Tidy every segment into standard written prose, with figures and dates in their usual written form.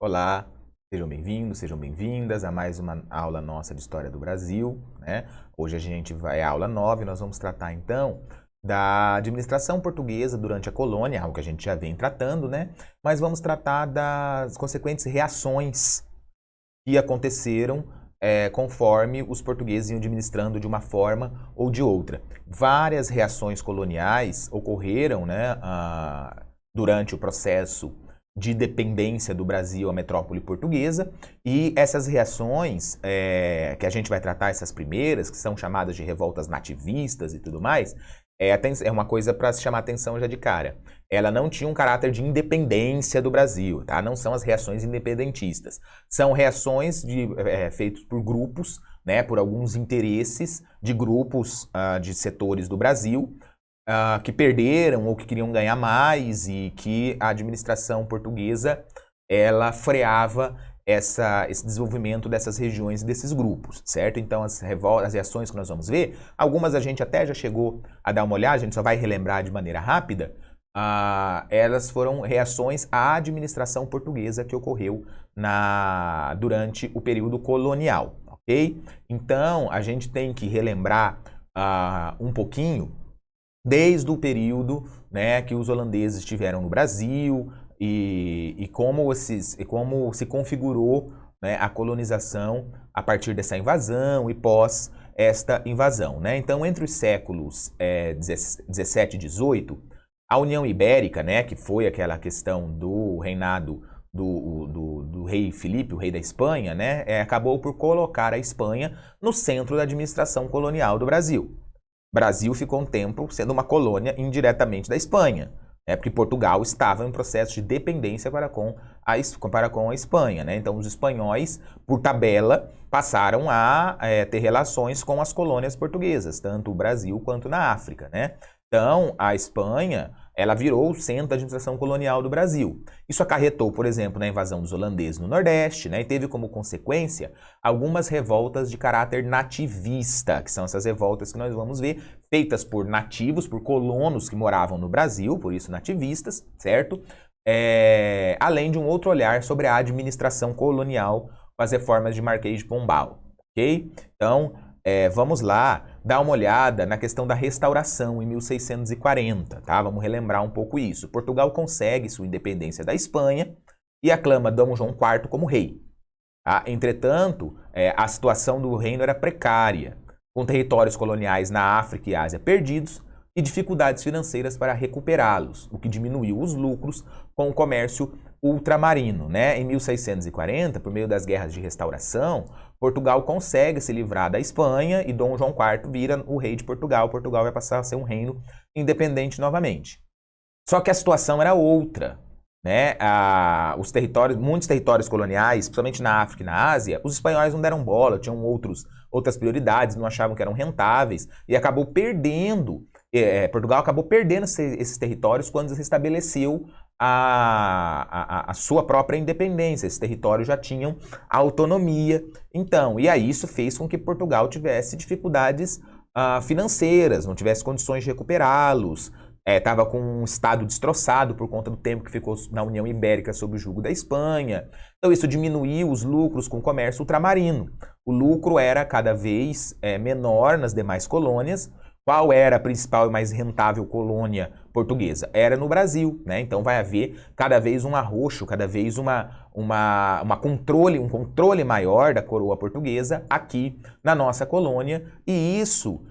Olá, sejam bem-vindos, sejam bem-vindas a mais uma aula nossa de História do Brasil, né? Hoje a gente vai à aula 9, nós vamos tratar então da administração portuguesa durante a colônia, algo que a gente já vem tratando, né? Mas vamos tratar das consequentes reações que aconteceram conforme os portugueses iam administrando de uma forma ou de outra. Várias reações coloniais ocorreram, né, durante o processo de dependência do Brasil à metrópole portuguesa, e essas reações, que a gente vai tratar, essas primeiras, que são chamadas de revoltas nativistas e tudo mais, é uma coisa para se chamar atenção já de cara. Ela não tinha um caráter de independência do Brasil, tá? Não são as reações independentistas. São reações feitas por grupos, né, por alguns interesses de grupos de setores do Brasil, que perderam ou que queriam ganhar mais, e que a administração portuguesa ela freava esse desenvolvimento dessas regiões e desses grupos, certo? Então as reações que nós vamos ver, algumas a gente até já chegou a dar uma olhada, a gente só vai relembrar de maneira rápida, elas foram reações à administração portuguesa que ocorreu durante o período colonial, ok? Então a gente tem que relembrar um pouquinho desde o período, né, que os holandeses estiveram no Brasil e como se configurou, né, a colonização a partir dessa invasão e pós esta invasão, né? Então, entre os séculos 17 e 18, a União Ibérica, né, que foi aquela questão do reinado do rei Filipe, o rei da Espanha, né, acabou por colocar a Espanha no centro da administração colonial do Brasil. O Brasil ficou um tempo sendo uma colônia indiretamente da Espanha, né, porque Portugal estava em processo de dependência para com a Espanha, né? Então os espanhóis, por tabela, passaram a ter relações com as colônias portuguesas, tanto o Brasil quanto na África, né? Então a Espanha, ela virou o centro da administração colonial do Brasil. Isso acarretou, por exemplo, na invasão dos holandeses no Nordeste, né, e teve como consequência algumas revoltas de caráter nativista, que são essas revoltas que nós vamos ver, feitas por nativos, por colonos que moravam no Brasil, por isso nativistas, certo? Além de um outro olhar sobre a administração colonial com as reformas de Marquês de Pombal, ok? Então, vamos lá dar uma olhada na questão da restauração em 1640, tá? Vamos relembrar um pouco isso. Portugal consegue sua independência da Espanha e aclama Dom João IV como rei. Tá? Entretanto, a situação do reino era precária, com territórios coloniais na África e Ásia perdidos e dificuldades financeiras para recuperá-los, o que diminuiu os lucros com o comércio ultramarino, né? Em 1640, por meio das guerras de restauração, Portugal consegue se livrar da Espanha e Dom João IV vira o rei de Portugal. Portugal vai passar a ser um reino independente novamente. Só que a situação era outra, né? Muitos territórios coloniais, principalmente na África e na Ásia, os espanhóis não deram bola, tinham outras prioridades, não achavam que eram rentáveis e acabou perdendo. Portugal acabou perdendo esses territórios quando se estabeleceu a sua própria independência. Esses territórios já tinham autonomia. Então, e aí isso fez com que Portugal tivesse dificuldades financeiras, não tivesse condições de recuperá-los. Estava com um estado destroçado por conta do tempo que ficou na União Ibérica sob o jugo da Espanha. Então isso diminuiu os lucros com o comércio ultramarino. O lucro era cada vez menor nas demais colônias. Qual era a principal e mais rentável colônia portuguesa? Era no Brasil, né? Então vai haver cada vez um arroxo, cada vez um controle maior da coroa portuguesa aqui na nossa colônia, e isso,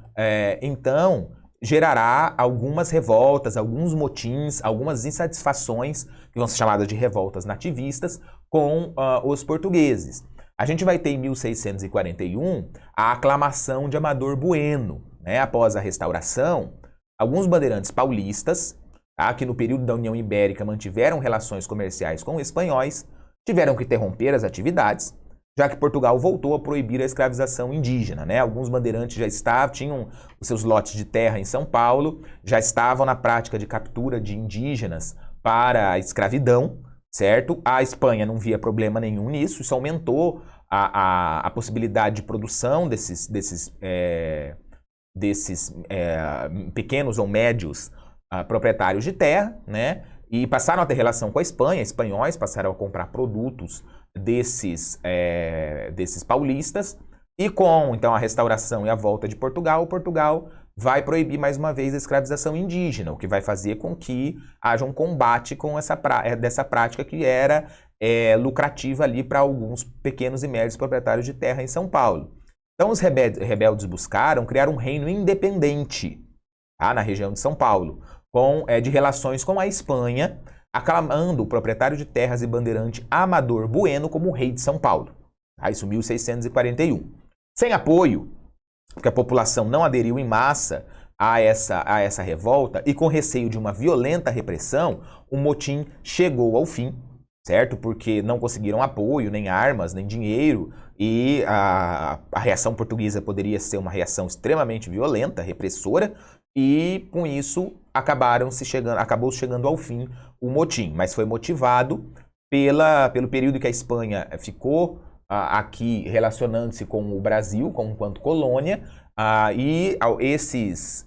então, gerará algumas revoltas, alguns motins, algumas insatisfações, que vão ser chamadas de revoltas nativistas, com os portugueses. A gente vai ter em 1641 a aclamação de Amador Bueno, né? Após a restauração, alguns bandeirantes paulistas, tá, que no período da União Ibérica mantiveram relações comerciais com os espanhóis, tiveram que interromper as atividades, já que Portugal voltou a proibir a escravização indígena, né? Alguns bandeirantes tinham os seus lotes de terra em São Paulo, já estavam na prática de captura de indígenas para a escravidão, certo? A Espanha não via problema nenhum nisso, isso aumentou a possibilidade de produção desses pequenos ou médios proprietários de terra, né? e passaram a ter relação com a Espanha, espanhóis passaram a comprar produtos desses paulistas, e com então a restauração e a volta de Portugal, Portugal vai proibir mais uma vez a escravização indígena, o que vai fazer com que haja um combate com dessa prática que era lucrativa ali para alguns pequenos e médios proprietários de terra em São Paulo. Então os rebeldes buscaram criar um reino independente, tá, na região de São Paulo, de relações com a Espanha, aclamando o proprietário de terras e bandeirante Amador Bueno como rei de São Paulo. Tá, isso em 1641. Sem apoio, porque a população não aderiu em massa a essa revolta e com receio de uma violenta repressão, o motim chegou ao fim, certo? Porque não conseguiram apoio, nem armas, nem dinheiro, e a reação portuguesa poderia ser uma reação extremamente violenta, repressora, e com isso acabou chegando ao fim o motim, mas foi motivado pelo período que a Espanha ficou aqui relacionando-se com o Brasil enquanto colônia, e esses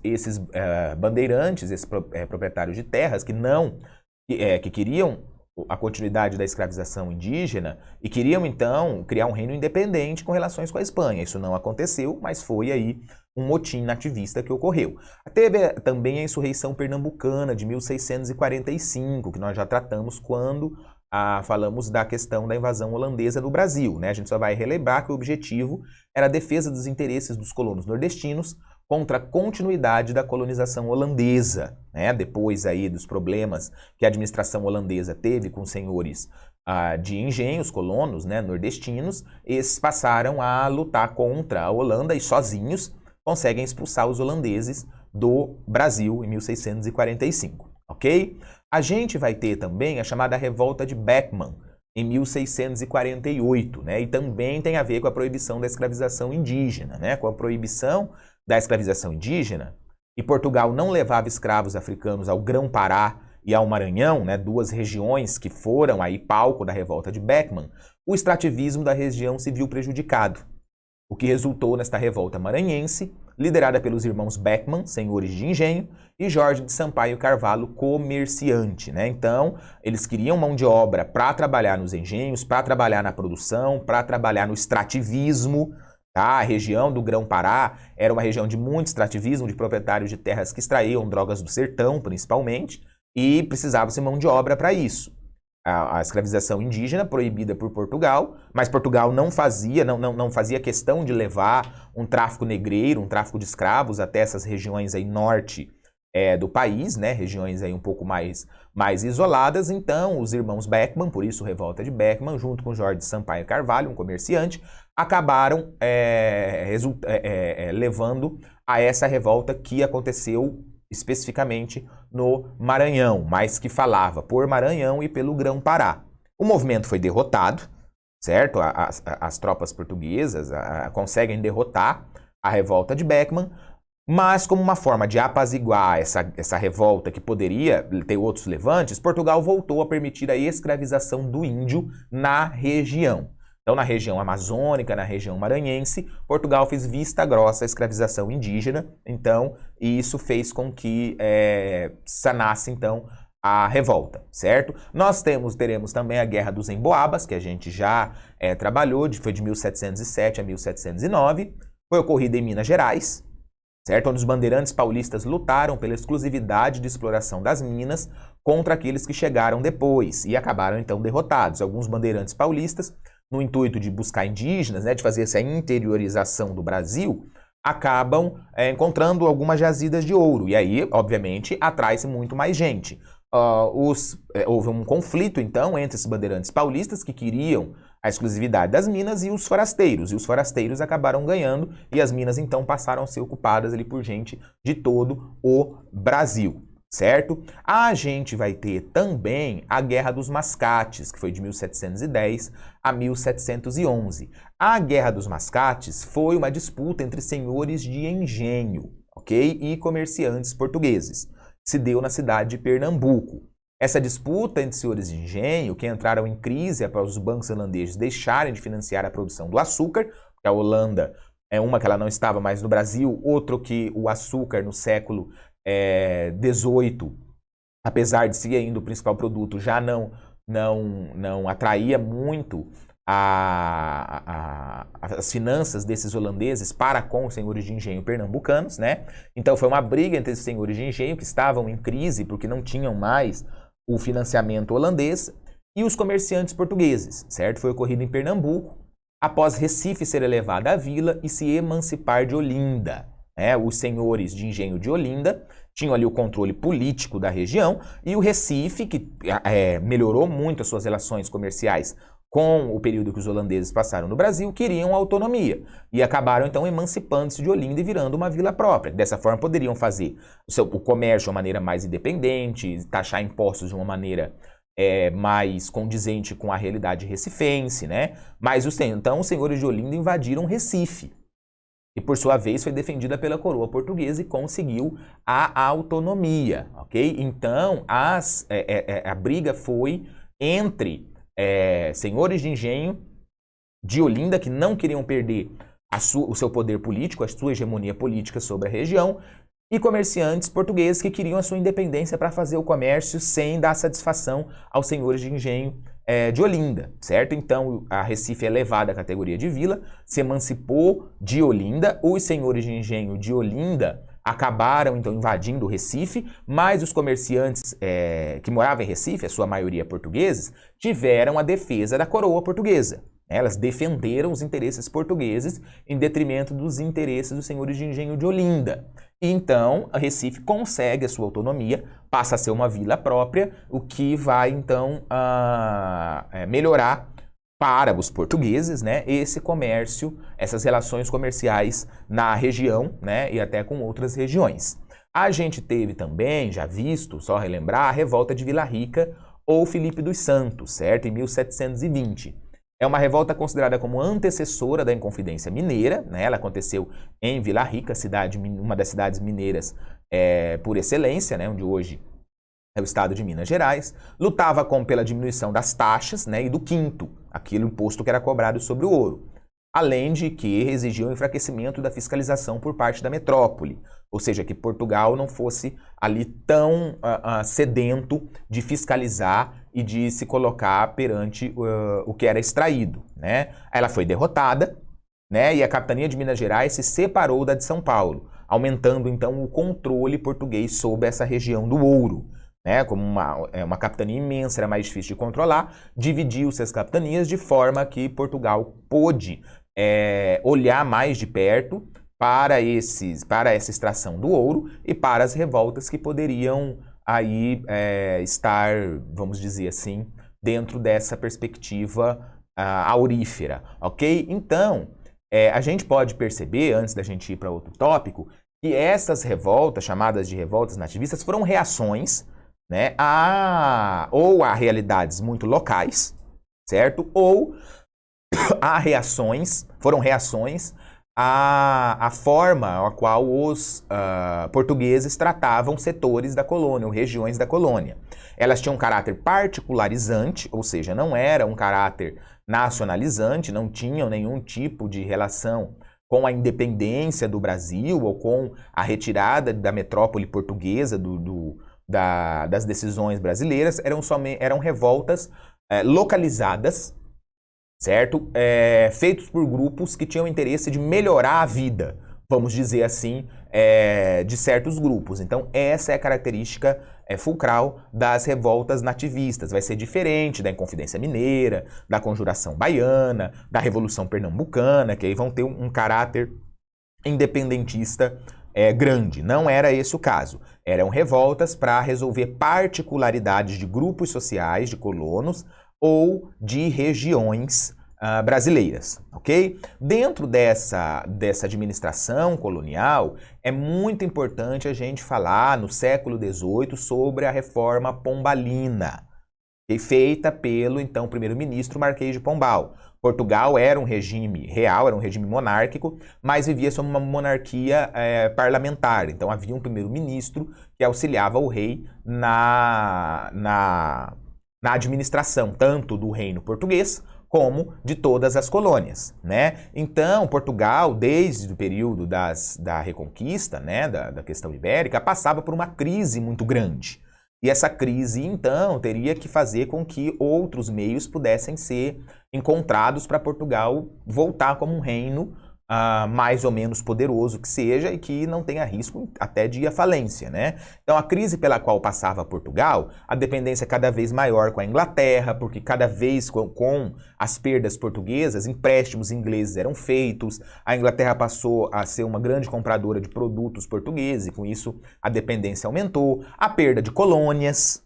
bandeirantes, esses proprietários de terras que queriam a continuidade da escravização indígena e queriam então criar um reino independente com relações com a Espanha. Isso não aconteceu, mas foi aí um motim nativista que ocorreu. Teve também a insurreição pernambucana de 1645, que nós já tratamos quando falamos da questão da invasão holandesa no Brasil, né? A gente só vai relembrar que o objetivo era a defesa dos interesses dos colonos nordestinos contra a continuidade da colonização holandesa, né? Depois aí dos problemas que a administração holandesa teve com os senhores de engenhos, colonos, né, nordestinos, esses passaram a lutar contra a Holanda e sozinhos conseguem expulsar os holandeses do Brasil em 1645, ok? A gente vai ter também a chamada Revolta de Beckman, em 1648, né? E também tem a ver com a proibição da escravização indígena, né? Com a proibição da escravização indígena, e Portugal não levava escravos africanos ao Grão-Pará e ao Maranhão, né? Duas regiões que foram aí palco da Revolta de Beckman, o extrativismo da região se viu prejudicado, o que resultou nesta revolta maranhense, liderada pelos irmãos Beckman, senhores de engenho, e Jorge de Sampaio Carvalho, comerciante, né? Então, eles queriam mão de obra para trabalhar nos engenhos, para trabalhar na produção, para trabalhar no extrativismo, tá? A região do Grão-Pará era uma região de muito extrativismo, de proprietários de terras que extraíam drogas do sertão, principalmente, e precisava-se mão de obra para isso. A escravização indígena proibida por Portugal, mas Portugal não fazia questão de levar um tráfico negreiro, um tráfico de escravos até essas regiões aí norte do país, né, regiões aí um pouco mais isoladas. Então os irmãos Beckman, por isso Revolta de Beckman, junto com Jorge de Sampaio Carvalho, um comerciante, acabaram levando a essa revolta que aconteceu especificamente no Maranhão, mas que falava por Maranhão e pelo Grão-Pará. O movimento foi derrotado, certo? As tropas portuguesas conseguem derrotar a revolta de Beckman, mas como uma forma de apaziguar essa revolta que poderia ter outros levantes, Portugal voltou a permitir a escravização do índio na região. Então, na região amazônica, na região maranhense, Portugal fez vista grossa à escravização indígena, então, e isso fez com que sanasse, então, a revolta, certo? Nós teremos também a Guerra dos Emboabas, que a gente já trabalhou, foi de 1707 a 1709, foi ocorrida em Minas Gerais, certo? Onde os bandeirantes paulistas lutaram pela exclusividade de exploração das minas contra aqueles que chegaram depois e acabaram, então, derrotados. Alguns bandeirantes paulistas, no intuito de buscar indígenas, né, de fazer essa interiorização do Brasil, acabam encontrando algumas jazidas de ouro. E aí, obviamente, atrai-se muito mais gente. Houve um conflito, então, entre esses bandeirantes paulistas que queriam a exclusividade das minas e os forasteiros. E os forasteiros acabaram ganhando e as minas, então, passaram a ser ocupadas ali por gente de todo o Brasil. Certo? A gente vai ter também a Guerra dos Mascates, que foi de 1710 a 1711. A Guerra dos Mascates foi uma disputa entre senhores de engenho, ok? E comerciantes portugueses. Se deu na cidade de Pernambuco. Essa disputa entre senhores de engenho, que entraram em crise após os bancos holandeses deixarem de financiar a produção do açúcar, porque a Holanda uma que ela não estava mais no Brasil, outro que o açúcar no século XVIII apesar de ser ainda o principal produto, já não atraía muito as finanças desses holandeses para com os senhores de engenho pernambucanos, né? Então foi uma briga entre esses senhores de engenho que estavam em crise porque não tinham mais o financiamento holandês e os comerciantes portugueses, certo? Foi ocorrido em Pernambuco, após Recife ser elevada à vila e se emancipar de Olinda. Os senhores de engenho de Olinda tinham ali o controle político da região e o Recife, que melhorou muito as suas relações comerciais com o período que os holandeses passaram no Brasil, queriam autonomia e acabaram então emancipando-se de Olinda e virando uma vila própria. Dessa forma poderiam fazer o comércio de uma maneira mais independente, taxar impostos de uma maneira mais condizente com a realidade recifense, né? Mas então os senhores de Olinda invadiram Recife. E, por sua vez, foi defendida pela coroa portuguesa e conseguiu a autonomia, ok? Então, a briga foi entre senhores de engenho de Olinda, que não queriam perder o seu poder político, a sua hegemonia política sobre a região, e comerciantes portugueses que queriam a sua independência para fazer o comércio sem dar satisfação aos senhores de engenho de Olinda, certo? Então, a Recife é elevada à categoria de vila, se emancipou de Olinda, os senhores de engenho de Olinda acabaram, então, invadindo o Recife, mas os comerciantes que moravam em Recife, a sua maioria portugueses, tiveram a defesa da coroa portuguesa. Elas defenderam os interesses portugueses em detrimento dos interesses dos senhores de engenho de Olinda. E então, a Recife consegue a sua autonomia, passa a ser uma vila própria, o que vai, então, melhorar para os portugueses, né, esse comércio, essas relações comerciais na região, né, e até com outras regiões. A gente teve também, já visto, só relembrar, a revolta de Vila Rica ou Filipe dos Santos, certo? Em 1720. É uma revolta considerada como antecessora da Inconfidência Mineira, né? Ela aconteceu em Vila Rica, uma das cidades mineiras por excelência, né? Onde hoje é o estado de Minas Gerais. Lutava pela diminuição das taxas, né? E do quinto, aquele imposto que era cobrado sobre o ouro. Além de que exigia o enfraquecimento da fiscalização por parte da metrópole, ou seja, que Portugal não fosse ali tão sedento de fiscalizar e de se colocar perante o que era extraído, né? Ela foi derrotada, né? E a capitania de Minas Gerais se separou da de São Paulo, aumentando então o controle português sobre essa região do ouro. Né, como uma capitania imensa, era mais difícil de controlar, dividiu-se as capitanias de forma que Portugal pôde olhar mais de perto para essa extração do ouro e para as revoltas que poderiam aí estar, vamos dizer assim, dentro dessa perspectiva aurífera, ok? Então, a gente pode perceber, antes da gente ir para outro tópico, que essas revoltas, chamadas de revoltas nativistas, foram reações, né, ou a realidades muito locais, certo? Ou foram reações à forma a qual os portugueses tratavam setores da colônia, ou regiões da colônia. Elas tinham um caráter particularizante, ou seja, não era um caráter nacionalizante, não tinham nenhum tipo de relação com a independência do Brasil ou com a retirada da metrópole portuguesa das decisões brasileiras, eram revoltas localizadas, certo? Feitos por grupos que tinham interesse de melhorar a vida, vamos dizer assim, de certos grupos. Então, essa é a característica fulcral das revoltas nativistas. Vai ser diferente da Inconfidência Mineira, da Conjuração Baiana, da Revolução Pernambucana, que aí vão ter um caráter independentista grande. Não era esse o caso. Eram revoltas para resolver particularidades de grupos sociais, de colonos ou de regiões brasileiras, ok? Dentro dessa administração colonial, é muito importante a gente falar no século XVIII sobre a Reforma Pombalina, feita pelo então primeiro-ministro Marquês de Pombal. Portugal era um regime real, era um regime monárquico, mas vivia sob uma monarquia parlamentar. Então havia um primeiro-ministro que auxiliava o rei na administração, tanto do reino português como de todas as colônias, né? Então, Portugal, desde o período da Reconquista, né, da questão ibérica, passava por uma crise muito grande. E essa crise, então, teria que fazer com que outros meios pudessem ser encontrados para Portugal voltar como um reino mais ou menos poderoso que seja e que não tenha risco até de ir à falência, né? Então a crise pela qual passava Portugal, a dependência cada vez maior com a Inglaterra, porque cada vez com as perdas portuguesas, empréstimos ingleses eram feitos, a Inglaterra passou a ser uma grande compradora de produtos portugueses e com isso a dependência aumentou, a perda de colônias,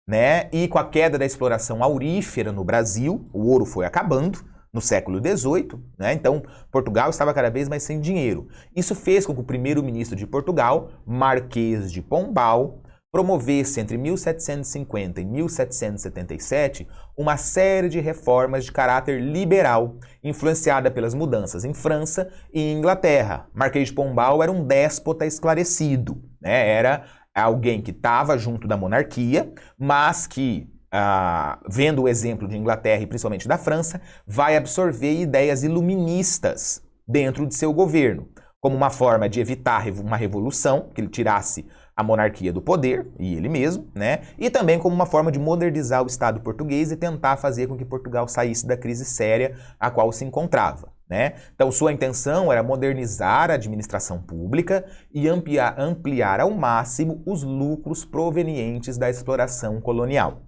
né? E com a queda da exploração aurífera no Brasil, o ouro foi acabando no século XVIII, né? Então Portugal estava cada vez mais sem dinheiro. Isso fez com que o primeiro-ministro de Portugal, Marquês de Pombal, promovesse entre 1750 e 1777 uma série de reformas de caráter liberal, influenciada pelas mudanças em França e Inglaterra. Marquês de Pombal era um déspota esclarecido, né? Era alguém que estava junto da monarquia, mas que vendo o exemplo de Inglaterra e principalmente da França, vai absorver ideias iluministas dentro de seu governo, como uma forma de evitar uma revolução, que ele tirasse a monarquia do poder, e ele mesmo, né? E também como uma forma de modernizar o Estado português e tentar fazer com que Portugal saísse da crise séria a qual se encontrava, né? Então sua intenção era modernizar a administração pública e ampliar ao máximo os lucros provenientes da exploração colonial.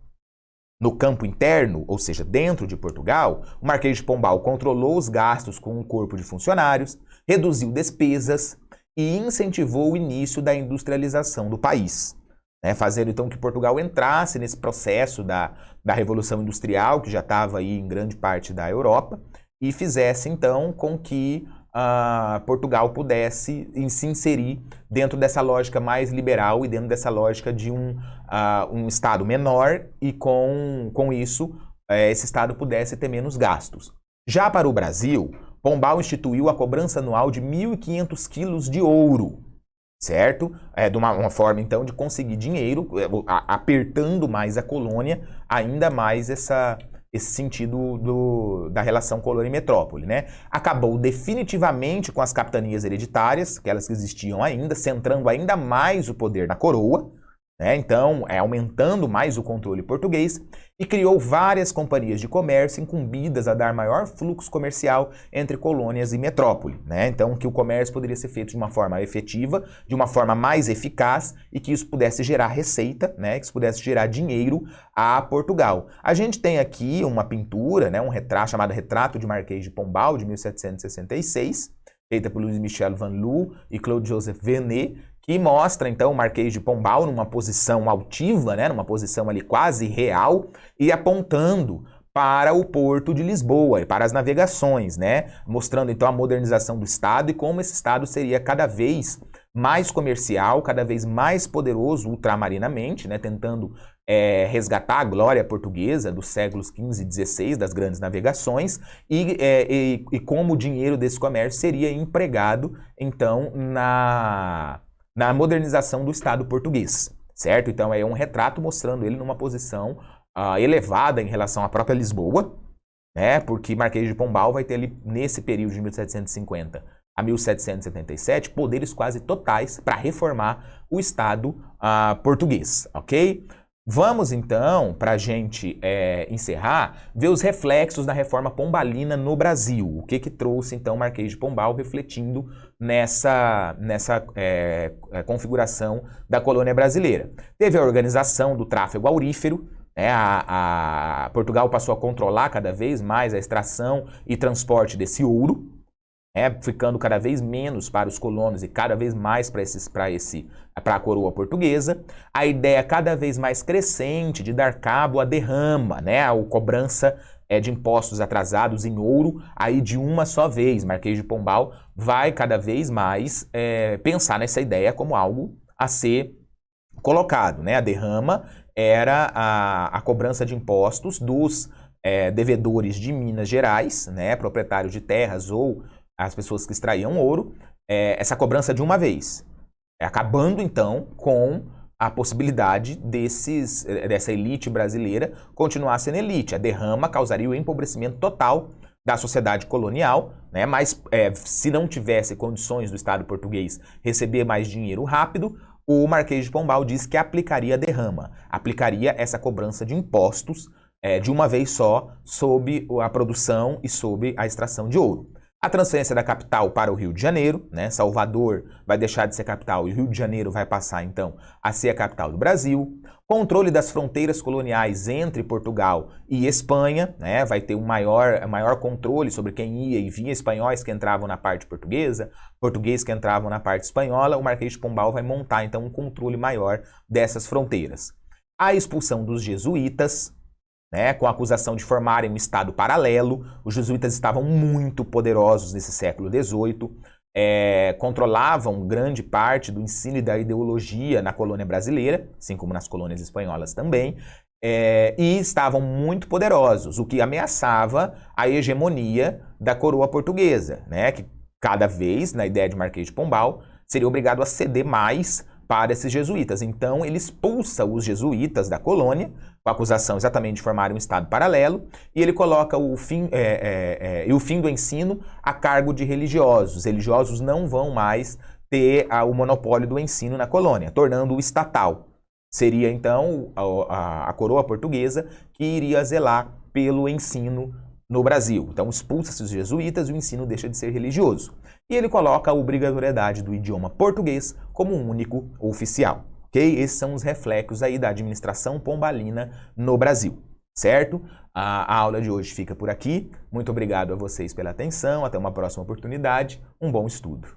No campo interno, ou seja, dentro de Portugal, o Marquês de Pombal controlou os gastos com um corpo de funcionários, reduziu despesas e incentivou o início da industrialização do país, né, fazendo então que Portugal entrasse nesse processo da Revolução Industrial, que já estava aí em grande parte da Europa, e fizesse então com que Portugal pudesse se inserir dentro dessa lógica mais liberal e dentro dessa lógica de um Estado menor e com isso esse Estado pudesse ter menos gastos. Já para o Brasil, Pombal instituiu a cobrança anual de 1.500 quilos de ouro, certo? De uma forma então de conseguir dinheiro, apertando mais a colônia, ainda mais esse sentido da relação colônia e metrópole, né? Acabou definitivamente com as capitanias hereditárias, aquelas que existiam ainda, centrando ainda mais o poder na coroa, né? Então, aumentando mais o controle português, e criou várias companhias de comércio incumbidas a dar maior fluxo comercial entre colônias e metrópole, né? Então, que o comércio poderia ser feito de uma forma efetiva, de uma forma mais eficaz, e que isso pudesse gerar receita, né? Que isso pudesse gerar dinheiro a Portugal. A gente tem aqui uma pintura, né? Um retrato chamado Retrato de Marquês de Pombal, de 1766, feita por Louis-Michel Van Loo e Claude-Joseph Vernet, que mostra, então, o Marquês de Pombal numa posição altiva, né, numa posição ali quase real, e apontando para o Porto de Lisboa e para as navegações, né, mostrando, então, a modernização do Estado e como esse Estado seria cada vez mais comercial, cada vez mais poderoso ultramarinamente, né, tentando resgatar a glória portuguesa dos séculos XV e XVI, das grandes navegações, e como o dinheiro desse comércio seria empregado, então, na modernização do Estado português, certo? Então é um retrato mostrando ele numa posição elevada em relação à própria Lisboa, né? Porque Marquês de Pombal vai ter ali, nesse período de 1750 a 1777, poderes quase totais para reformar o Estado português, ok? Vamos então, para a gente encerrar, ver os reflexos da reforma pombalina no Brasil. O que trouxe então Marquês de Pombal refletindo nessa configuração da colônia brasileira. Teve a organização do tráfego aurífero, né? Portugal passou a controlar cada vez mais a extração e transporte desse ouro, ficando cada vez menos para os colonos e cada vez mais para a coroa portuguesa. A ideia cada vez mais crescente de dar cabo à derrama, né, a cobrança de impostos atrasados em ouro, aí de uma só vez. Marquês de Pombal vai cada vez mais pensar nessa ideia como algo a ser colocado, né? A derrama era a cobrança de impostos dos devedores de Minas Gerais, né, proprietários de terras ou as pessoas que extraíam ouro, essa cobrança de uma vez, acabando então com a possibilidade dessa elite brasileira continuar sendo elite. A derrama causaria o empobrecimento total da sociedade colonial, né? Mas se não tivesse condições do Estado português receber mais dinheiro rápido, o Marquês de Pombal diz que aplicaria a derrama, aplicaria essa cobrança de impostos de uma vez só sobre a produção e sobre a extração de ouro. A transferência da capital para o Rio de Janeiro, né? Salvador vai deixar de ser capital e o Rio de Janeiro vai passar, então, a ser a capital do Brasil. Controle das fronteiras coloniais entre Portugal e Espanha, né? Vai ter um maior controle sobre quem ia e vinha, espanhóis que entravam na parte portuguesa, portugueses que entravam na parte espanhola. O Marquês de Pombal vai montar, então, um controle maior dessas fronteiras. A expulsão dos jesuítas, né, com a acusação de formarem um Estado paralelo. Os jesuítas estavam muito poderosos nesse século XVIII, controlavam grande parte do ensino e da ideologia na colônia brasileira, assim como nas colônias espanholas também, e estavam muito poderosos, o que ameaçava a hegemonia da coroa portuguesa, né, que cada vez, na ideia de Marquês de Pombal, seria obrigado a ceder mais para esses jesuítas. Então ele expulsa os jesuítas da colônia, com a acusação exatamente de formarem um Estado paralelo, e ele coloca o fim do ensino a cargo de religiosos. Os religiosos não vão mais ter o monopólio do ensino na colônia, tornando-o estatal. Seria então a coroa portuguesa que iria zelar pelo ensino no Brasil. Então expulsa-se os jesuítas e o ensino deixa de ser religioso. E ele coloca a obrigatoriedade do idioma português como único oficial. Ok? Esses são os reflexos aí da administração pombalina no Brasil, certo? A aula de hoje fica por aqui. Muito obrigado a vocês pela atenção. Até uma próxima oportunidade. Um bom estudo.